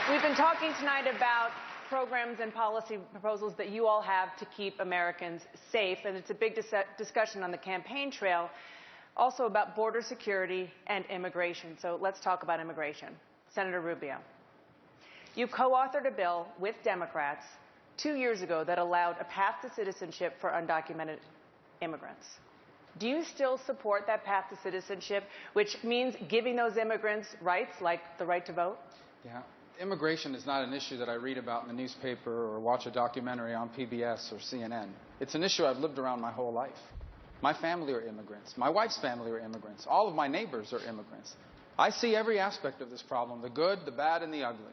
We've been talking tonight about programs and policy proposals that you all have to keep Americans safe, and it's a big discussion on the campaign trail, also about border security and immigration. So let's talk about immigration. Senator Rubio, you co-authored a bill with Democrats 2 years ago that allowed a path to citizenship for undocumented immigrants. Do you still support that path to citizenship, which means giving those immigrants rights like the right to vote? Yeah. Immigration is not an issue that I read about in the newspaper or watch a documentary on PBS or CNN. It's an issue I've lived around my whole life. My family are immigrants. My wife's family are immigrants. All of my neighbors are immigrants. I see every aspect of this problem, the good, the bad, and the ugly.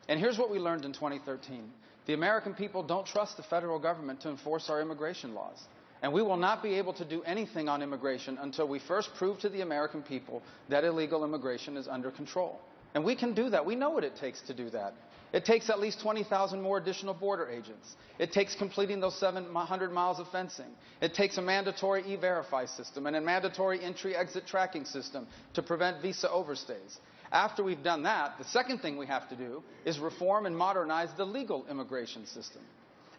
And here's what we learned in 2013. The American people don't trust the federal government to enforce our immigration laws. And we will not be able to do anything on immigration until we first prove to the American people that illegal immigration is under control. And we can do that. We know what it takes to do that. It takes at least 20,000 more additional border agents. It takes completing those 700 miles of fencing. It takes a mandatory E-Verify system and a mandatory entry-exit tracking system to prevent visa overstays. After we've done that, the second thing we have to do is reform and modernize the legal immigration system.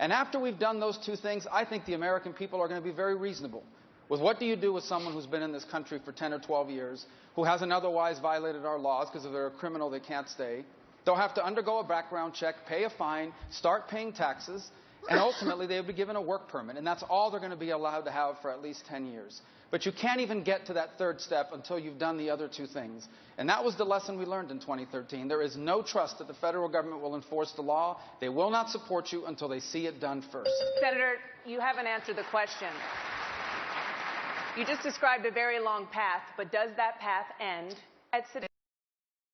And after we've done those two things, I think the American people are going to be very reasonable with what do you do with someone who's been in this country for 10 or 12 years, who hasn't otherwise violated our laws because if they're a criminal they can't stay. They'll have to undergo a background check, pay a fine, start paying taxes, and ultimately they'll be given a work permit. And that's all they're going to be allowed to have for at least 10 years. But you can't even get to that third step until you've done the other two things. And that was the lesson we learned in 2013. There is no trust that the federal government will enforce the law. They will not support you until they see it done first. Senator, you haven't answered the question. You just described a very long path, but does that path end at citizenship?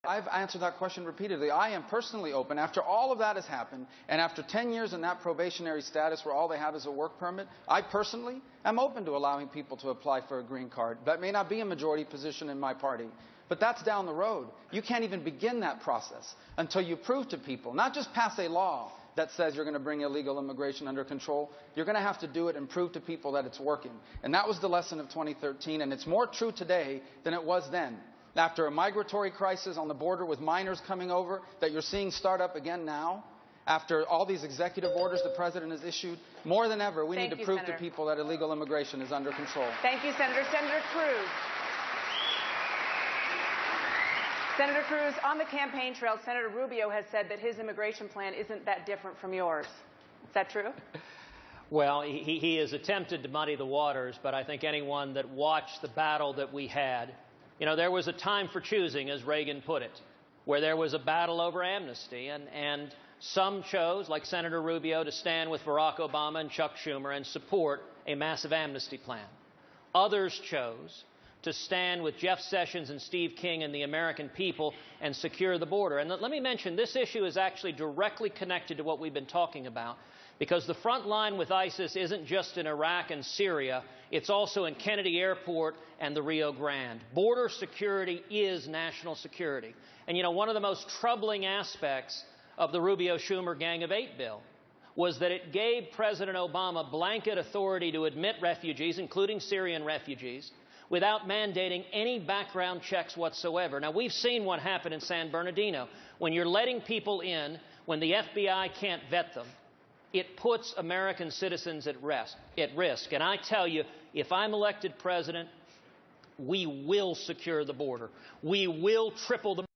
I've answered that question repeatedly. I am personally open, after all of that has happened, and after 10 years in that probationary status where all they have is a work permit, I personally am open to allowing people to apply for a green card. That may not be a majority position in my party, but that's down the road. You can't even begin that process until you prove to people, not just pass a law that says you're going to bring illegal immigration under control. You're going to have to do it and prove to people that it's working. And that was the lesson of 2013, and it's more true today than it was then. After a migratory crisis on the border with minors coming over that you're seeing start up again now, after all these executive orders the President has issued, more than ever, we need to prove to people that illegal immigration is under control. Thank you, Senator. Senator Cruz. Senator Cruz, on the campaign trail, Senator Rubio has said that his immigration plan isn't that different from yours. Is that true? Well, he has attempted to muddy the waters, but I think anyone that watched the battle that we had, you know, there was a time for choosing, as Reagan put it, where there was a battle over amnesty, and some chose, like Senator Rubio, to stand with Barack Obama and Chuck Schumer and support a massive amnesty plan. Others chose to stand with Jeff Sessions and Steve King and the American people and secure the border. And let me mention, this issue is actually directly connected to what we've been talking about, because the front line with ISIS isn't just in Iraq and Syria, it's also in Kennedy Airport and the Rio Grande. Border security is national security. And you know, one of the most troubling aspects of the Rubio-Schumer Gang of Eight bill was that it gave President Obama blanket authority to admit refugees, including Syrian refugees, without mandating any background checks whatsoever. Now, we've seen what happened in San Bernardino. When you're letting people in, when the FBI can't vet them, it puts American citizens at risk. And I tell you, if I'm elected president, we will secure the border. We will triple the border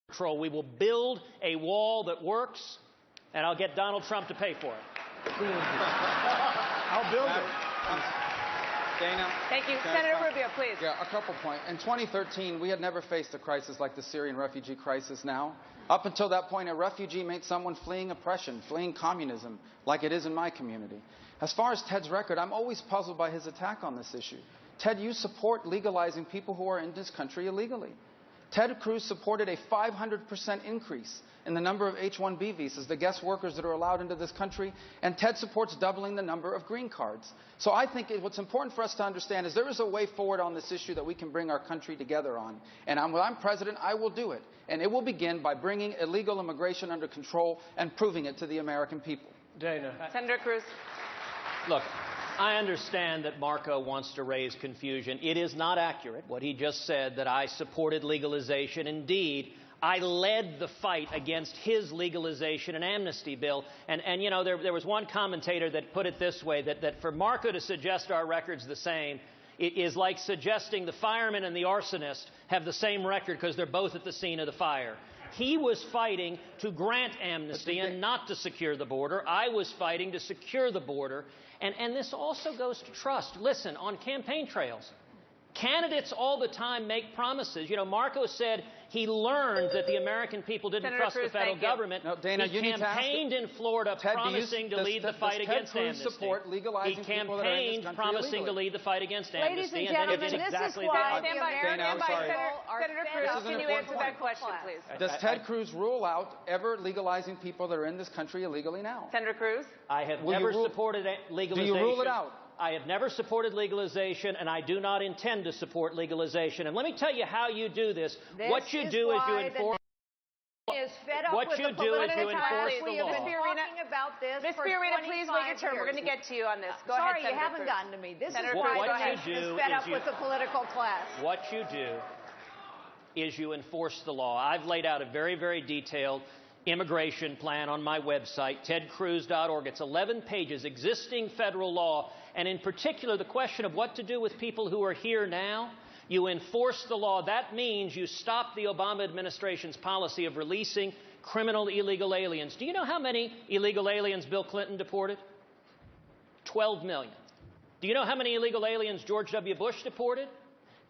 control. We will build a wall that works, and I'll get Donald Trump to pay for it. I'll build it. Dana. Thank you. Senator Rubio, please. Yeah, a couple points. In 2013, we had never faced a crisis like the Syrian refugee crisis now. Up until that point, a refugee meant someone fleeing oppression, fleeing communism, like it is in my community. As far as Ted's record, I'm always puzzled by his attack on this issue. Ted, you support legalizing people who are in this country illegally. Ted Cruz supported a 500% increase in the number of H-1B visas, the guest workers that are allowed into this country, and Ted supports doubling the number of green cards. So I think what's important for us to understand is there is a way forward on this issue that we can bring our country together on. And when I'm president, I will do it. And it will begin by bringing illegal immigration under control and proving it to the American people. Dana. Senator Cruz. Look, I understand that Marco wants to raise confusion. It is not accurate what he just said, that I supported legalization. Indeed, I led the fight against his legalization and amnesty bill. And you know, there was one commentator that put it this way, that for Marco to suggest our record's the same, it is like suggesting the fireman and the arsonist have the same record because they're both at the scene of the fire. He was fighting to grant amnesty and not to secure the border. I was fighting to secure the border. And this also goes to trust. Listen, on campaign trails, candidates all the time make promises. You know, Marco said he learned that the American people didn't trust the federal government. No, Dana, he campaigned in Florida promising to lead the fight against amnesty. He campaigned promising to lead the fight against amnesty. Ladies and gentlemen, this is exactly why the American people are Senator Cruz, can you answer that question, please? Does Ted Cruz rule out ever legalizing people that are in this country illegally now? Senator Cruz? I have never supported legalization. Do you rule it out? I have never supported legalization, and I do not intend to support legalization. And let me tell you how you do this. What you do is you enforce. What you do is you enforce the law. We have been talking about this Ms. for Fiorina, 25 please wait your turn. years. We're going to get to you on this. Go Sorry, ahead, Senator you haven't Cruz. gotten to me. This Senator is why Cruz, the nation is fed up with the political class. What you do is you enforce the law. I've laid out a very, very detailed immigration plan on my website, tedcruz.org. It's 11 pages, existing federal law, and in particular, the question of what to do with people who are here now. You enforce the law. That means you stop the Obama administration's policy of releasing criminal illegal aliens. Do you know how many illegal aliens Bill Clinton deported? 12 million. Do you know how many illegal aliens George W. Bush deported?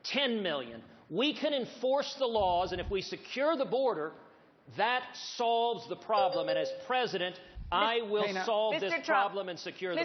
10 million. We can enforce the laws, and if we secure the border, that solves the problem. And as president, I will solve this problem and secure the